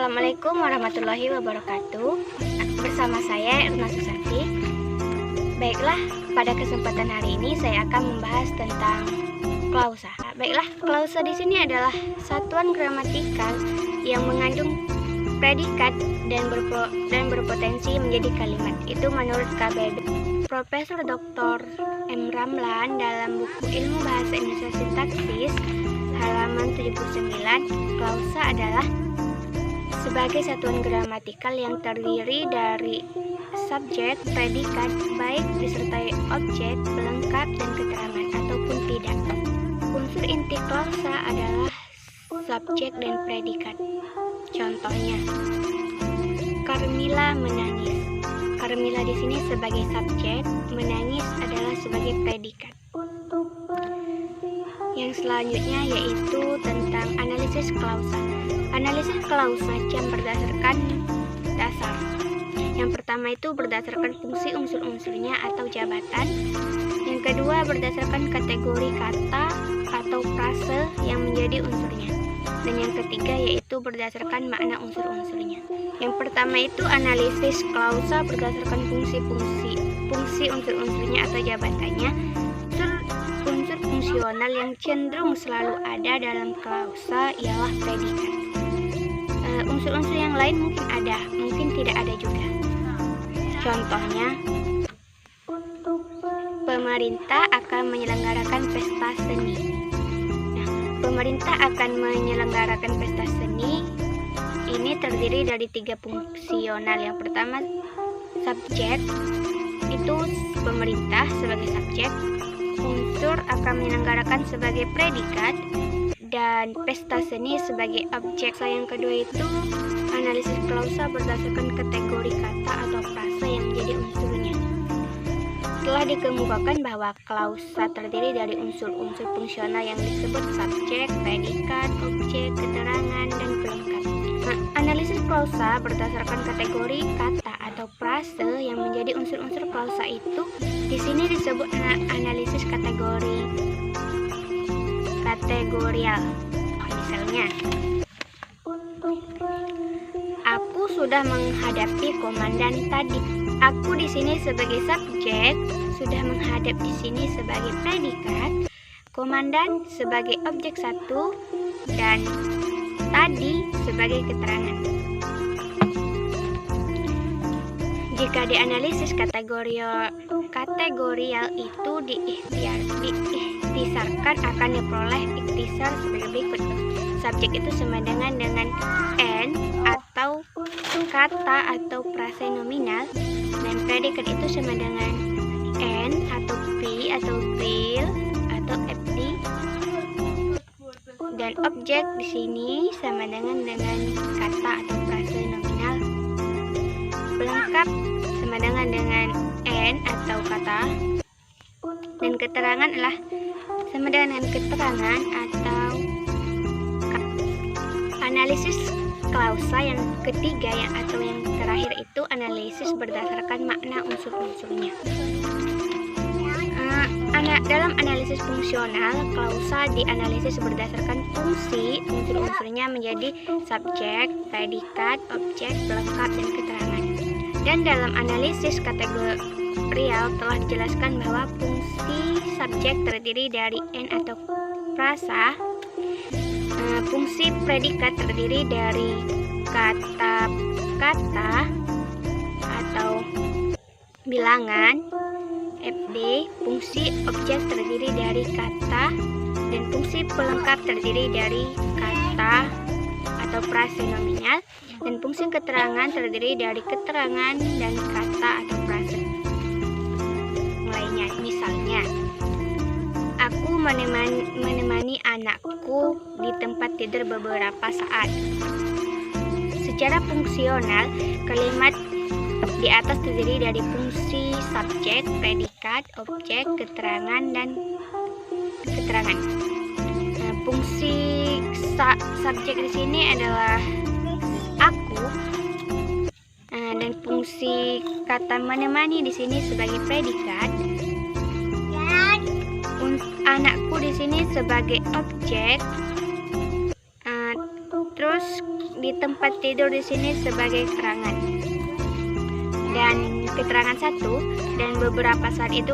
Assalamualaikum warahmatullahi wabarakatuh. Bersama saya Erna Susanti. Baiklah, pada kesempatan hari ini saya akan membahas tentang klausa. Baiklah, klausa di sini adalah satuan gramatikal yang mengandung predikat dan berpotensi menjadi kalimat. Itu menurut KBB Profesor Dr. M. Ramlan dalam buku Ilmu Bahasa Indonesia Sintaksis halaman 79. Klausa adalah sebagai satuan gramatikal yang terdiri dari subjek, predikat, baik disertai objek, pelengkap, dan keterangan ataupun tidak. Unsur inti klausa adalah subjek dan predikat. Contohnya, Carmila menangis. Carmila di sini sebagai subjek, menangis adalah sebagai predikat. Yang selanjutnya yaitu tentang analisis klausa. Analisis klausa jam berdasarkan dasar. Yang pertama itu berdasarkan fungsi unsur-unsurnya atau jabatan. Yang kedua berdasarkan kategori kata atau frase yang menjadi unsurnya. Dan yang ketiga yaitu berdasarkan makna unsur-unsurnya. Yang pertama itu analisis klausa berdasarkan fungsi unsur-unsurnya atau jabatannya. Unsur fungsional yang cenderung selalu ada dalam klausa ialah predikat. Unsur-unsur yang lain mungkin ada, mungkin tidak ada juga. Contohnya, pemerintah akan menyelenggarakan pesta seni. Nah, pemerintah akan menyelenggarakan pesta seni. Ini terdiri dari 3 fungsional. Yang pertama, subjek, itu pemerintah sebagai subjek. Unsur akan menyelenggarakan sebagai predikat, dan pesta seni sebagai objek. Yang kedua itu analisis klausa berdasarkan kategori kata atau frase yang menjadi unsurnya. Telah dikemukakan bahwa klausa terdiri dari unsur-unsur fungsional yang disebut subjek, predikat, objek, keterangan, dan pelengkap. Nah, analisis klausa berdasarkan kategori kata atau frase yang menjadi unsur-unsur klausa itu di sini disebut analisis kategorial. Misalnya, aku sudah menghadapi komandan tadi. Aku di sini sebagai subjek, sudah menghadap di sini sebagai predikat, komandan sebagai objek 1, dan tadi sebagai keterangan. Jika dianalisis kategorial itu diikhtisarkan akan diperoleh ikhtisar sebagai berikut. Subjek itu sama dengan n atau kata atau frase nominal, dan predikat itu sama dengan n atau p atau bil atau fd, dan objek di sini sama dengan kata atau frase nominal. Pelengkap sama dengan n atau kata, dan keterangan adalah sama dengan keterangan atau analisis klausa yang ketiga atau yang terakhir itu analisis berdasarkan makna unsur-unsurnya. Dalam analisis fungsional, klausa dianalisis berdasarkan fungsi unsur-unsurnya menjadi subjek, predikat, objek, pelengkap, dan keterangan. Dan dalam analisis kategorial telah dijelaskan bahwa fungsi subjek terdiri dari n atau frasa, fungsi predikat terdiri dari kata-kata atau bilangan, fd, fungsi objek terdiri dari kata, dan fungsi pelengkap terdiri dari kata atau frase nominal, dan fungsi keterangan terdiri dari keterangan dan kata atau frase lainnya. Misalnya, aku menemani anakku di tempat tidur beberapa saat. Secara fungsional, kalimat di atas terdiri dari fungsi subjek, predikat, objek, keterangan, dan keterangan. Nah, fungsi subjek di sini adalah aku, dan fungsi kata menemani di sini sebagai predikat. Anakku di sini sebagai objek. Terus di tempat tidur di sini sebagai keterangan. Dan keterangan satu, dan beberapa saat itu